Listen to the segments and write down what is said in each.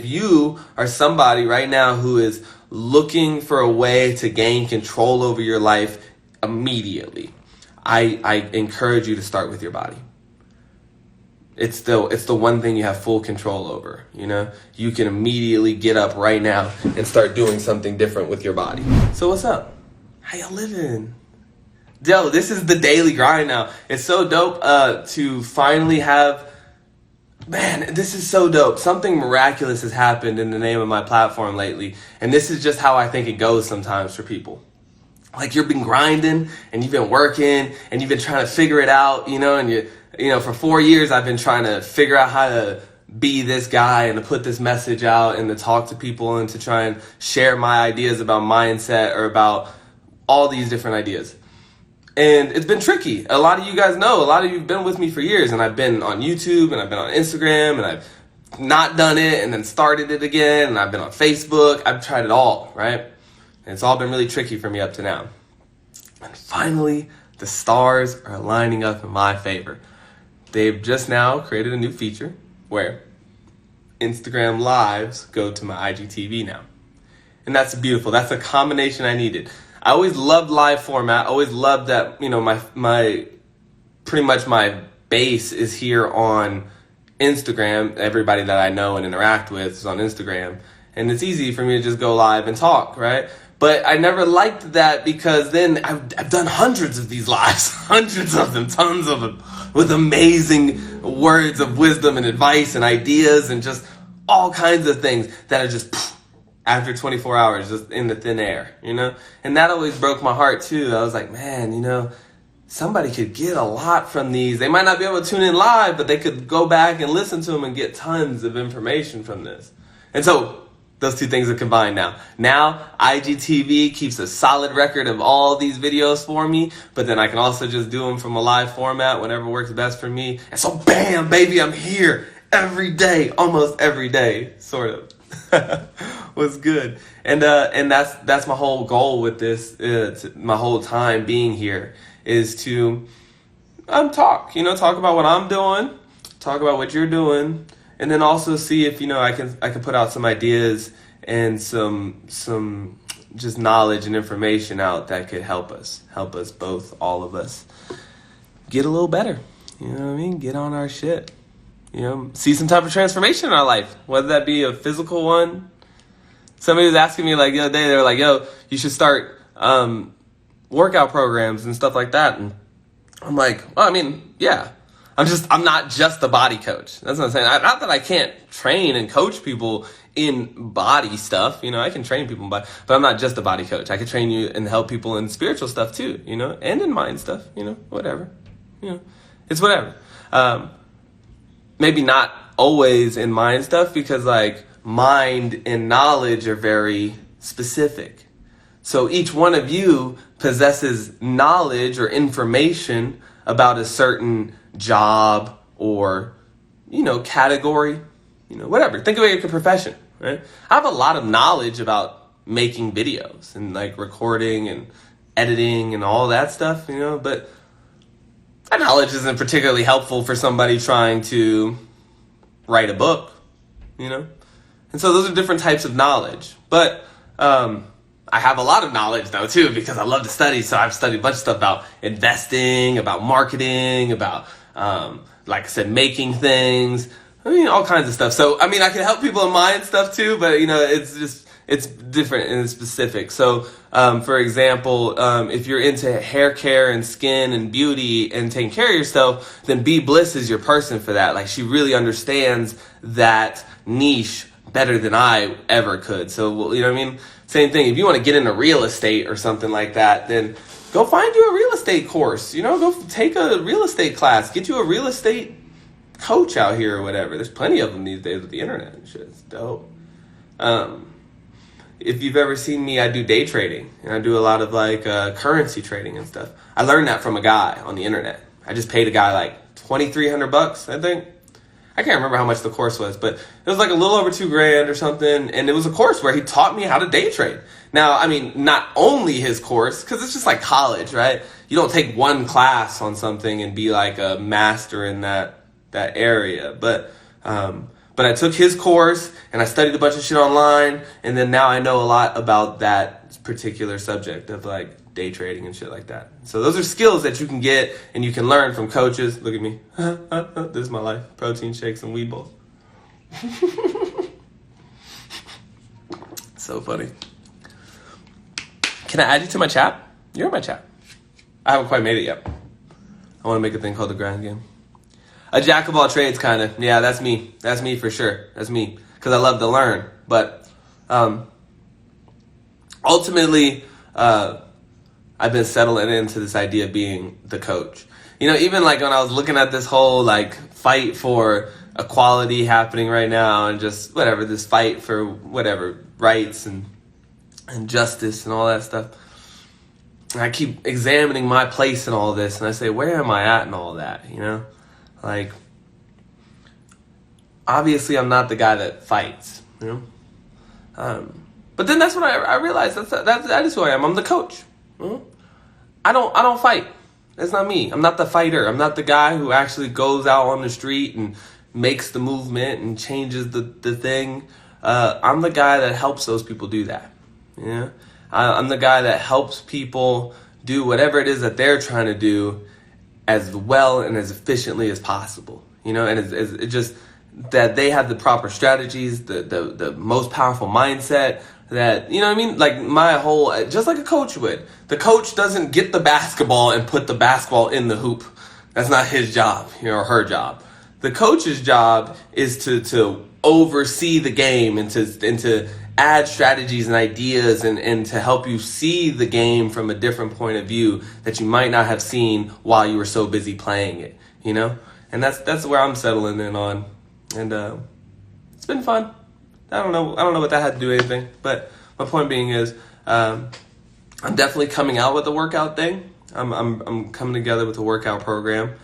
if you are somebody right now who is looking for a way to gain control over your life immediately, I encourage you to start with your body. It's the one thing you have full control over, you know? You can immediately get up right now and start doing something different with your body. So what's up? How y'all living? Yo, this is the daily grind now. It's so dope to finally have, man, this is so dope. Something miraculous has happened in the name of my platform lately. And this is just how I think it goes sometimes for people. Like, you've been grinding and you've been working and you've been trying to figure it out, you know, and for 4 years I've been trying to figure out how to be this guy and to put this message out and to talk to people and to try and share my ideas about mindset or about all these different ideas. And it's been tricky. A lot of you guys know, a lot of you have been with me for years, and I've been on YouTube and I've been on Instagram and I've not done it and then started it again, and I've been on Facebook. I've tried it all, right? And it's all been really tricky for me up to now. And finally, the stars are lining up in my favor. They've just now created a new feature where Instagram Lives go to my IGTV now. And that's beautiful. That's a combination I needed. I always loved live format. I always loved that, my pretty much my base is here on Instagram. Everybody that I know and interact with is on Instagram. And it's easy for me to just go live and talk, right? But I never liked that because then I've done hundreds of these lives, hundreds of them, tons of them, with amazing words of wisdom and advice and ideas and just all kinds of things that are just after 24 hours, just in the thin air, you know? And that always broke my heart too. I was like, man, somebody could get a lot from these. They might not be able to tune in live, but they could go back and listen to them and get tons of information from this. And so those two things are combined now. Now, IGTV keeps a solid record of all these videos for me, but then I can also just do them from a live format, whatever works best for me. And so, bam, baby, I'm here every day, almost every day, sort of. Was good. And that's my whole goal with this, my whole time being here, is to talk about what I'm doing, talk about what you're doing, and then also see if I can put out some ideas and some just knowledge and information out that could help us both, all of us, get a little better. You know what I mean? Get on our shit. See some type of transformation in our life, whether that be a physical one. Somebody was asking me like the other day, they were like, yo, you should start workout programs and stuff like that. And I'm like, well, yeah. I'm not just a body coach. That's what I'm saying. Not that I can't train and coach people in body stuff. I can train people in body, but I'm not just a body coach. I can train you and help people in spiritual stuff too, and in mind stuff, whatever. It's whatever. Maybe not always in mind stuff, because like mind and knowledge are very specific. So each one of you possesses knowledge or information about a certain job or, category, whatever. Think of it like a profession, right? I have a lot of knowledge about making videos and like recording and editing and all that stuff, but that knowledge isn't particularly helpful for somebody trying to write a book, And so those are different types of knowledge. But I have a lot of knowledge, though, too, because I love to study. So I've studied a bunch of stuff about investing, about marketing, about, like I said, making things, all kinds of stuff. So, I can help people in mind stuff, too, but, it's different and it's specific. So, for example, if you're into hair care and skin and beauty and taking care of yourself, then Bee Bliss is your person for that. Like, she really understands that niche better than I ever could. So, Same thing. If you want to get into real estate or something like that, then go find you a real estate course. Go take a real estate class. Get you a real estate coach out here or whatever. There's plenty of them these days with the internet and shit. It's dope. If you've ever seen me, I do day trading, and I do a lot of like currency trading and stuff. I learned that from a guy on the internet. I just paid a guy like $2,300, I think. I can't remember how much the course was, but it was like a little over $2,000 or something. And it was a course where he taught me how to day trade. Now, not only his course, because it's just like college, right? You don't take one class on something and be like a master in that area. But But I took his course and I studied a bunch of shit online, and then now I know a lot about that particular subject of like day trading and shit like that. So those are skills that you can get and you can learn from coaches. Look at me. This is my life. Protein shakes and weed bowls. So funny. Can I add you to my chat? You're in my chat. I haven't quite made it yet. I want to make a thing called the grind game. A jack of all trades, kind of. Yeah, that's me. That's me for sure. That's me. Because I love to learn. But ultimately, I've been settling into this idea of being the coach. You know, even like when I was looking at this whole like fight for equality happening right now, and just whatever, this fight for whatever rights and justice and all that stuff. And I keep examining my place in all this, and I say, where am I at in all that, you know? Like, obviously I'm not the guy that fights, you know? But then that's when I realized that is who I am. I'm the coach. You know? I don't fight. That's not me. I'm not the fighter. I'm not the guy who actually goes out on the street and makes the movement and changes the thing. I'm the guy that helps those people do that. You know? I'm the guy that helps people do whatever it is that they're trying to do as well and as efficiently as possible. You know, and it just that they have the proper strategies, the most powerful mindset. That, you know what I mean? Like my whole, just like a coach would. The coach doesn't get the basketball and put the basketball in the hoop. That's not his job, you know, or her job. The coach's job is to oversee the game and to add strategies and ideas and to help you see the game from a different point of view that you might not have seen while you were so busy playing it, you know? And that's where I'm settling in on. And it's been fun. I don't know what that had to do with anything, but my point being is, I'm definitely coming out with the workout thing. I'm coming together with a workout program,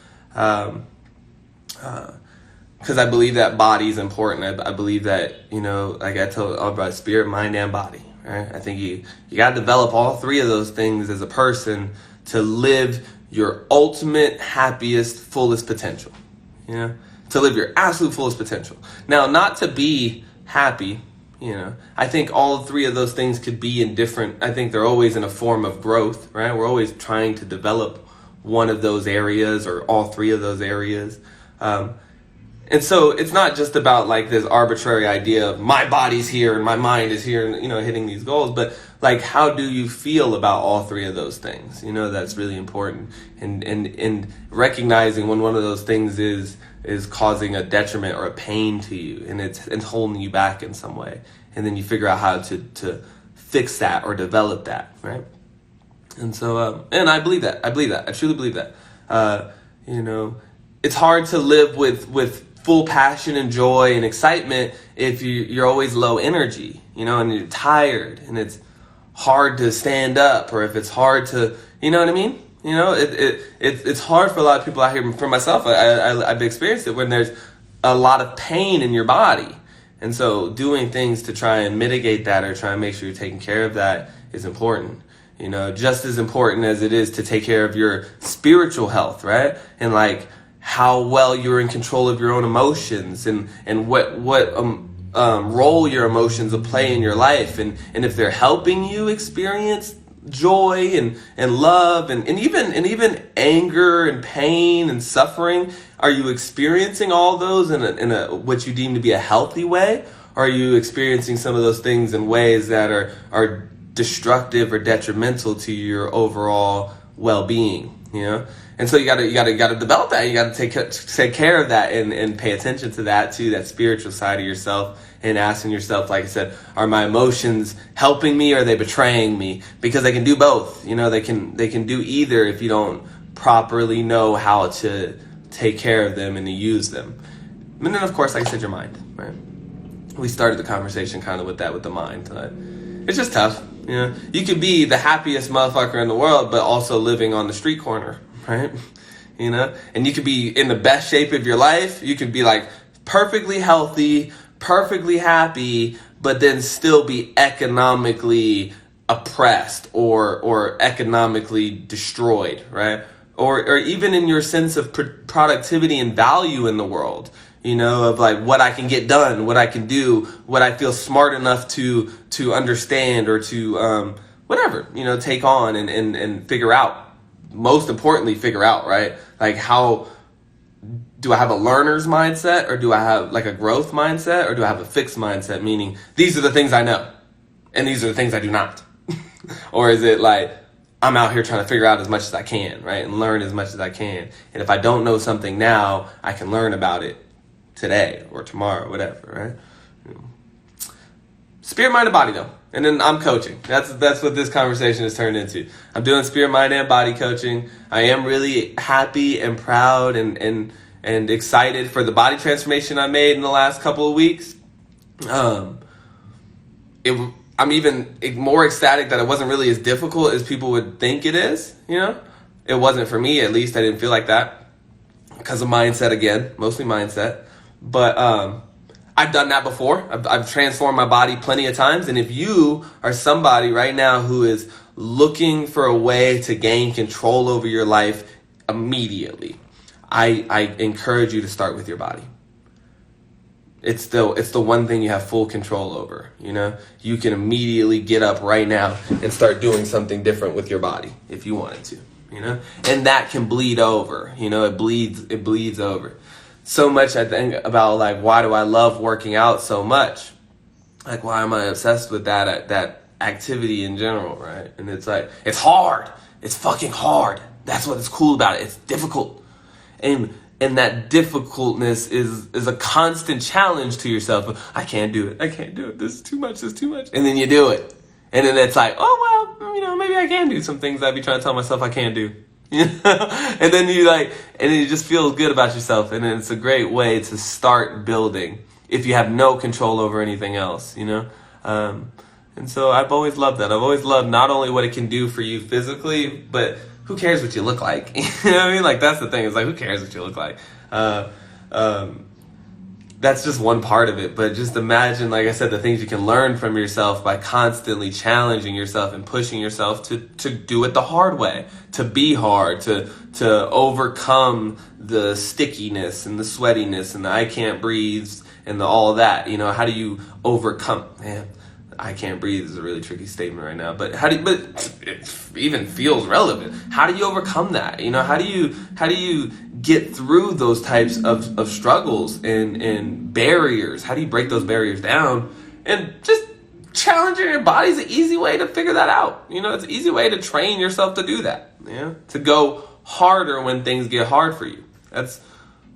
because I believe that body is important. I believe that, you know, like I told all about spirit, mind, and body. Right? I think you got to develop all three of those things as a person to live your ultimate, happiest, fullest potential. You know, to live your absolute fullest potential. Now, not to be happy, you know, I think all three of those things could be in different, I think they're always in a form of growth, right? We're always trying to develop one of those areas or all three of those areas. And so it's not just about like this arbitrary idea of my body's here and my mind is here and, you know, hitting these goals, but like, how do you feel about all three of those things? You know, that's really important. And recognizing when one of those things is causing a detriment or a pain to you and it's holding you back in some way. And then you figure out how to fix that or develop that, right? And so, and I believe that. I truly believe that. You know, it's hard to live with full passion and joy and excitement if you're always low energy, you know, and you're tired and it's hard to stand up, or if it's hard to, you know what I mean? You know, it's hard for a lot of people out here. For myself, I've experienced it when there's a lot of pain in your body. And so doing things to try and mitigate that or try and make sure you're taking care of that is important. You know, just as important as it is to take care of your spiritual health, right? And like how well you're in control of your own emotions and what role your emotions will play in your life. And if they're helping you experience joy and love and even anger and pain and suffering, are you experiencing all those in a what you deem to be a healthy way? Or are you experiencing some of those things in ways that are destructive or detrimental to your overall well-being, you know? And so you gotta develop that. You gotta take care of that and pay attention to that too, that spiritual side of yourself, and asking yourself, like I said, are my emotions helping me or are they betraying me? Because they can do both. You know, they can do either if you don't properly know how to take care of them and to use them. And then of course, like I said, your mind, right? We started the conversation kind of with that, with the mind. It's just tough. You know, you could be the happiest motherfucker in the world, but also living on the street corner, right? You know, and you could be in the best shape of your life. You could be like perfectly healthy, perfectly happy, but then still be economically oppressed or economically destroyed, right? Or even in your sense of productivity and value in the world. of like what I can get done, what I can do, what I feel smart enough to understand or to whatever, take on and figure out. Most importantly, figure out, right? Like, how do I have a learner's mindset, or do I have like a growth mindset, or do I have a fixed mindset, meaning these are the things I know and these are the things I do not? Or is it like I'm out here trying to figure out as much as I can, right? And learn as much as I can. And if I don't know something now, I can learn about it today or tomorrow, whatever, right? Spirit, mind, and body, though. And then I'm coaching. That's what this conversation has turned into. I'm doing spirit, mind, and body coaching. I am really happy and proud and excited for the body transformation I made in the last couple of weeks. I'm even more ecstatic that it wasn't really as difficult as people would think it is. It wasn't for me, at least. I didn't feel like that because of mindset again, mostly mindset. But I've done that before. I've transformed my body plenty of times. And if you are somebody right now who is looking for a way to gain control over your life immediately, I encourage you to start with your body. It's the one thing you have full control over. You can immediately get up right now and start doing something different with your body if you wanted to. And that can bleed over. It bleeds over. So much I think about, like, why do I love working out so much? Like, why am I obsessed with that activity in general, right? And it's like, it's hard. It's fucking hard. That's what's cool about it. It's difficult. And that difficultness is a constant challenge to yourself. I can't do it. I can't do it. This is too much. This is too much. And then you do it. And then it's like, oh, well, maybe I can do some things I'd be trying to tell myself I can't do. And then and you just feel good about yourself, and it's a great way to start building if you have no control over anything else, and so I've always loved that. I've always loved not only what it can do for you physically, but who cares what you look like? You know what I mean? Like, that's the thing. It's like, who cares what you look like? That's just one part of it. But just imagine, like I said, the things you can learn from yourself by constantly challenging yourself and pushing yourself to do it the hard way, to be hard, to overcome the stickiness and the sweatiness and the I can't breathe and all of that. How do you overcome? Man, I can't breathe is a really tricky statement right now. But but it even feels relevant. How do you overcome that? How do you get through those types of struggles and barriers? How do you break those barriers down? And just challenging your body is an easy way to figure that out. It's an easy way to train yourself to do that. To go harder when things get hard for you. That's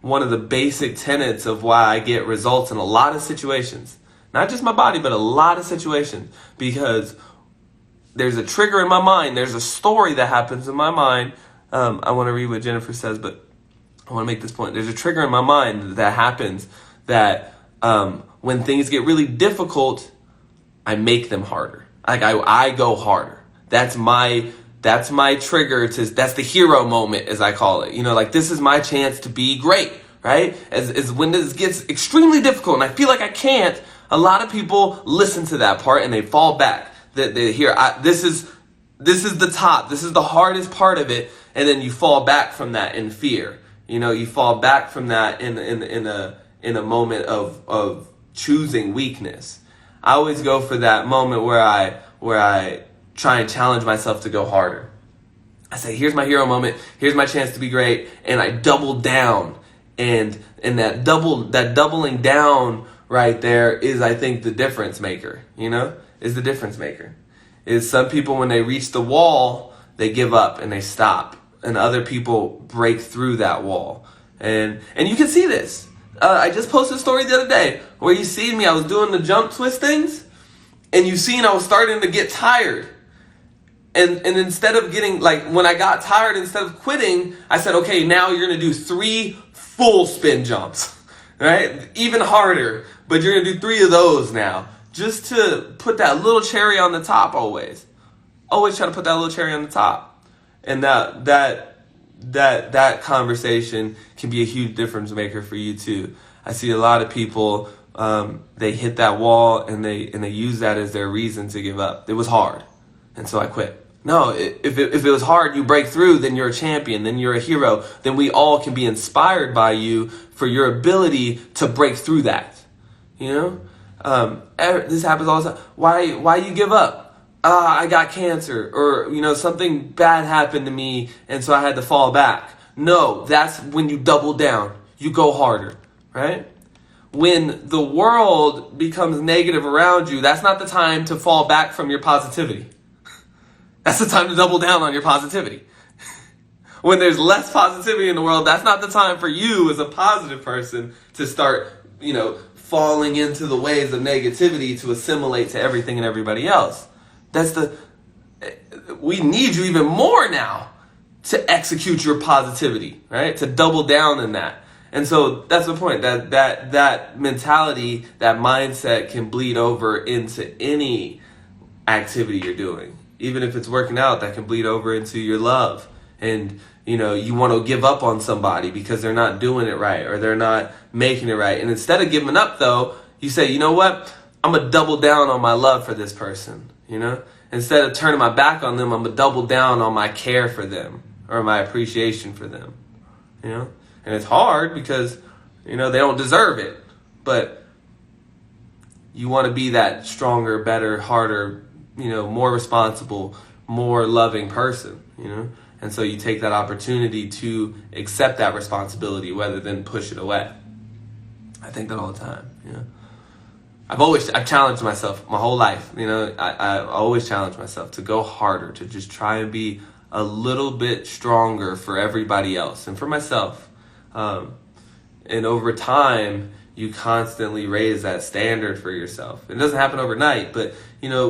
one of the basic tenets of why I get results in a lot of situations. Not just my body, but a lot of situations. Because there's a trigger in my mind. There's a story that happens in my mind. I want to read what Jennifer says, but I want to make this point. There's a trigger in my mind that happens that when things get really difficult, I make them harder. Like I go harder. That's my trigger that's the hero moment, as I call it. Like, this is my chance to be great, right? As when this gets extremely difficult and I feel like I can't, a lot of people listen to that part and they fall back. They hear, this is the top. This is the hardest part of it. And then you fall back from that in fear. You fall back from that in a moment of choosing weakness. I always go for that moment where I try and challenge myself to go harder. I say, here's my hero moment. Here's my chance to be great. And I double down. And that doubling down right there is, I think, the difference maker, is the difference maker. Is some people, when they reach the wall, they give up and they stop. And other people break through that wall. And you can see this. I just posted a story the other day where you see me, I was doing the jump twist things, and you seen I was starting to get tired. And instead of getting, like, when I got tired, instead of quitting, I said, okay, now you're going to do 3 full spin jumps, right? Even harder, but you're going to do 3 of those now, just to put that little cherry on the top always. Always try to put that little cherry on the top. And that conversation can be a huge difference maker for you too. I see a lot of people, they hit that wall and they use that as their reason to give up. It was hard, and so I quit. No, if it was hard, you break through, then you're a champion, then you're a hero. Then we all can be inspired by you for your ability to break through that. You know, this happens all the time. Why you give up? I got cancer, or something bad happened to me, and so I had to fall back. No, that's when you double down. You go harder, right? When the world becomes negative around you, that's not the time to fall back from your positivity. That's the time to double down on your positivity. When there's less positivity in the world, that's not the time for you as a positive person to start, falling into the ways of negativity to assimilate to everything and everybody else. We need you even more now to execute your positivity, right? To double down in that. And so that's the point, that mentality, that mindset can bleed over into any activity you're doing. Even if it's working out, that can bleed over into your love. And, you want to give up on somebody because they're not doing it right or they're not making it right. And instead of giving up, though, you say, you know what? I'm going to double down on my love for this person, Instead of turning my back on them, I'm going to double down on my care for them or my appreciation for them, And it's hard because, they don't deserve it. But you want to be that stronger, better, harder, more responsible, more loving person, And so you take that opportunity to accept that responsibility rather than push it away. I think that all the time, I've challenged myself my whole life, I always challenge myself to go harder, to just try and be a little bit stronger for everybody else and for myself. And over time, you constantly raise that standard for yourself. It doesn't happen overnight, but,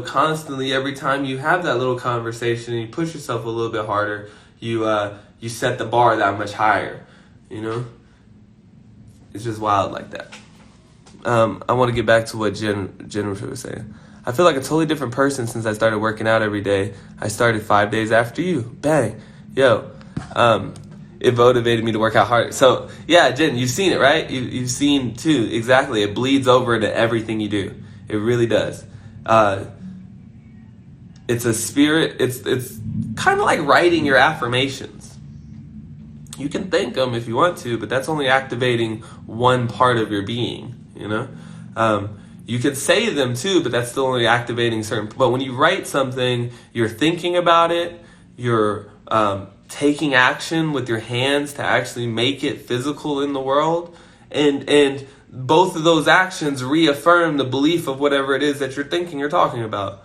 constantly every time you have that little conversation and you push yourself a little bit harder, you set the bar that much higher, It's just wild like that. I want to get back to what Jennifer was saying. I feel like a totally different person since I started working out every day. I started 5 days after you. Bang. Yo. It motivated me to work out harder. So, yeah, Jen, you've seen it, right? You've seen, too, exactly. It bleeds over into everything you do. It really does. It's a spirit. It's kind of like writing your affirmations. You can think them if you want to, but that's only activating one part of your being, You can say them, too, but that's still only activating certain... But when you write something, you're thinking about it, you're... taking action with your hands to actually make it physical in the world, and both of those actions reaffirm the belief of whatever it is that you're thinking or talking about.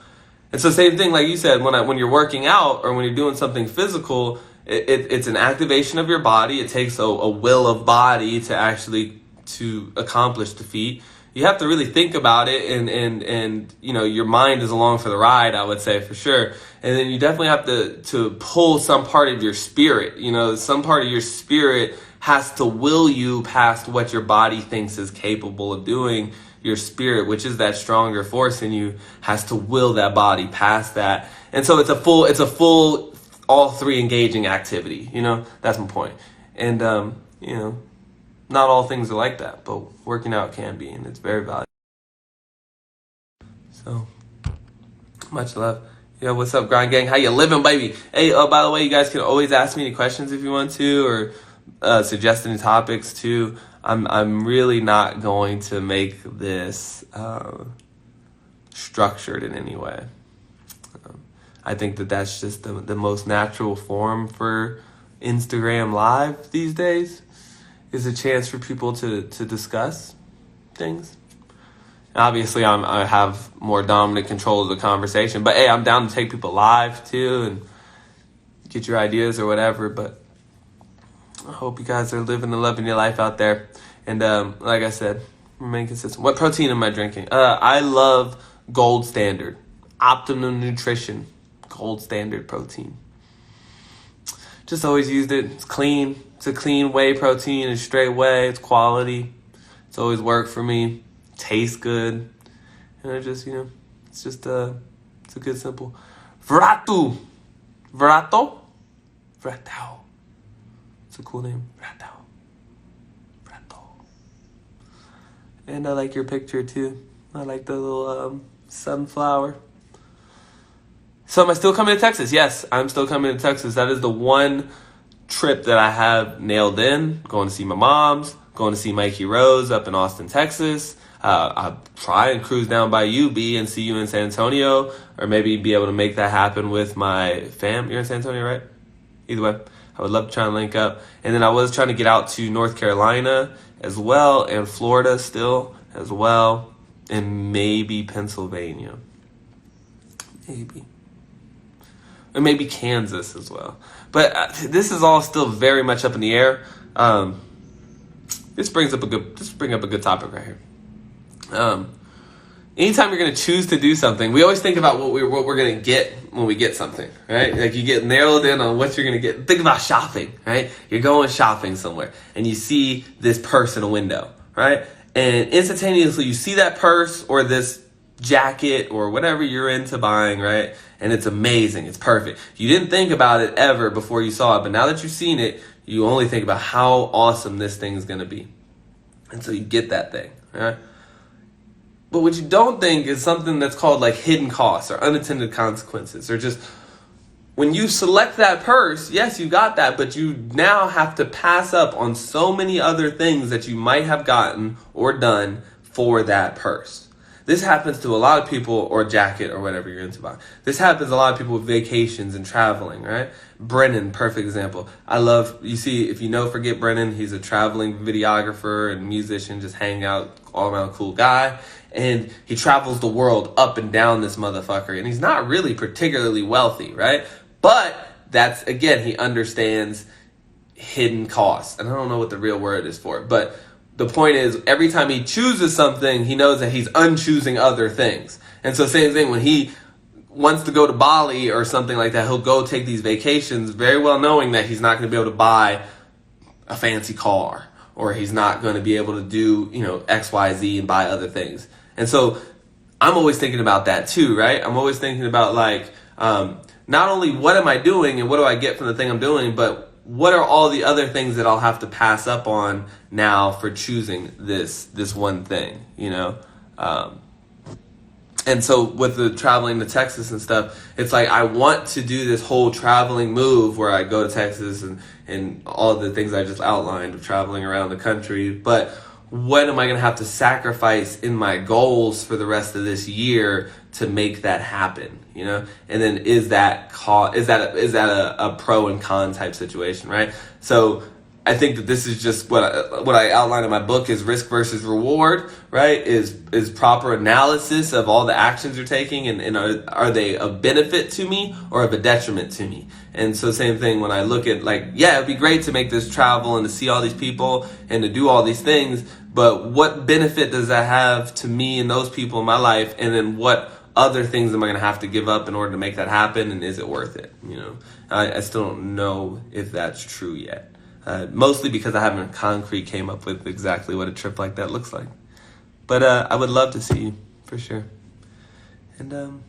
And so same thing, like you said, when you're working out or when you're doing something physical, it's an activation of your body. It takes a will of body to accomplish the feat. You have to really think about it, and your mind is along for the ride, I would say, for sure. And then you definitely have to pull some part of your spirit. Some part of your spirit has to will you past what your body thinks is capable of doing. Your spirit, which is that stronger force in you, has to will that body past that. And so it's a full all three engaging activity. That's my point. And not all things are like that, but working out can be, and it's very valuable. So, much love. Yo, what's up, Grind Gang? How you living, baby? Hey, by the way, you guys can always ask me any questions if you want to, or suggest any topics too. I'm really not going to make this structured in any way. I think that's just the most natural form for Instagram Live these days. Is a chance for people to discuss things. Obviously, I have more dominant control of the conversation, but hey, I'm down to take people live too and get your ideas or whatever. But I hope you guys are living and loving your life out there. And like I said, remain consistent. What protein am I drinking? I love Gold Standard, Optimum Nutrition, Gold Standard protein. Just always used it. It's clean. It's a clean whey protein. It's straight whey. It's quality. It's always worked for me. Tastes good. And it's a good simple. Vratu. Vrato? Vratao. It's a cool name. Vratao. Vrato. And I like your picture too. I like the little sunflower. So am I still coming to Texas? Yes, I'm still coming to Texas. That is the one trip that I have nailed in. Going to see my moms, going to see Mikey Rose up in Austin, Texas. I'll try and cruise down by UB and see you in San Antonio, or maybe be able to make that happen with my fam. You're in San Antonio, right? Either way, I would love to try and link up. And then I was trying to get out to North Carolina as well, and Florida still as well, and maybe Pennsylvania. Maybe. Or maybe Kansas as well. But this is all still very much up in the air. This brings up a good topic right here. Anytime you're going to choose to do something, we always think about what we're going to get when we get something, right? Like you get nailed in on what you're going to get. Think about shopping, right? You're going shopping somewhere and you see this purse in a window, right? And instantaneously you see that purse or this jacket or whatever you're into buying, right? And it's amazing. It's perfect. You didn't think about it ever before you saw it, but now that you've seen it, you only think about how awesome this thing is going to be. And so you get that thing, right? But what you don't think is something that's called like hidden costs or unintended consequences, or just when you select that purse, yes, you got that, but you now have to pass up on so many other things that you might have gotten or done for that purse. This happens to a lot of people, or jacket, or whatever you're into buying. This happens to a lot of people with vacations and traveling, right? Brennan, perfect example. You see, if you know, forget Brennan, he's a traveling videographer and musician, just hang out, all around cool guy. And he travels the world up and down this motherfucker. And he's not really particularly wealthy, right? But that's, again, he understands hidden costs. And I don't know what the real word is for it, but the point is, every time he chooses something, he knows that he's unchoosing other things. And so same thing, when he wants to go to Bali or something like that, he'll go take these vacations very well knowing that he's not going to be able to buy a fancy car, or he's not going to be able to do, X, Y, Z and buy other things. And so I'm always thinking about that too, right? I'm always thinking about not only what am I doing and what do I get from the thing I'm doing, but what are all the other things that I'll have to pass up on now for choosing this one thing, And so with the traveling to Texas and stuff, it's like I want to do this whole traveling move where I go to Texas and all the things I just outlined of traveling around the country. But what am I going to have to sacrifice in my goals for the rest of this year to make that happen, And then is that a pro and con type situation, right? So I think that this is just what I outlined in my book is risk versus reward, right? Is proper analysis of all the actions you're taking, and are they a benefit to me or of a detriment to me? And so same thing when I look at it'd be great to make this travel and to see all these people and to do all these things, but what benefit does that have to me and those people in my life? And then what other things am I going to have to give up in order to make that happen? And is it worth it? I still don't know if that's true yet. Mostly because I haven't concrete came up with exactly what a trip like that looks like. But I would love to see you, for sure. And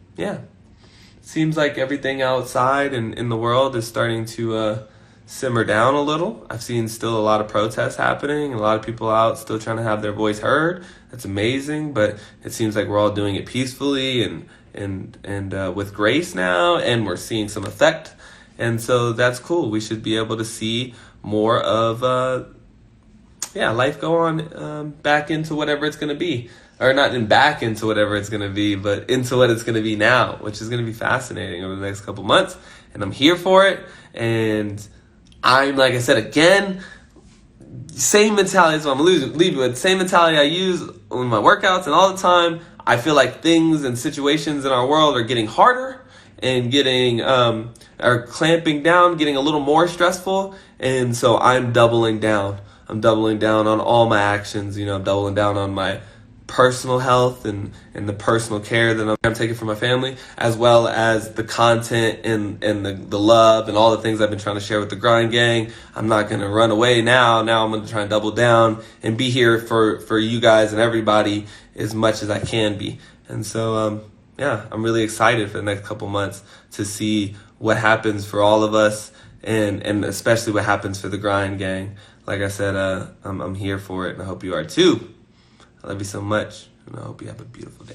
seems like everything outside and in the world is starting to simmer down a little. I've seen still a lot of protests happening, and a lot of people out still trying to have their voice heard. That's amazing, but it seems like we're all doing it peacefully and with grace now, and we're seeing some effect. And so that's cool. We should be able to see more of life go on back into whatever it's going to be. Or not back into whatever it's going to be, but into what it's going to be now, which is going to be fascinating over the next couple months. And I'm here for it. And I'm, like I said, again, same mentality. So I'm leave you with same mentality I use in my workouts and all the time. I feel like things and situations in our world are getting harder and getting are clamping down, getting a little more stressful. And so I'm doubling down. I'm doubling down on all my actions. I'm doubling down on my personal health and the personal care that I'm taking for my family, as well as the content and the love and all the things I've been trying to share with the Grind Gang. I'm not going to run away now. Now I'm going to try and double down and be here for you guys and everybody as much as I can be. And so, I'm really excited for the next couple months to see what happens for all of us and especially what happens for the Grind Gang. Like I said, I'm here for it, and I hope you are too. I love you so much, and I hope you have a beautiful day.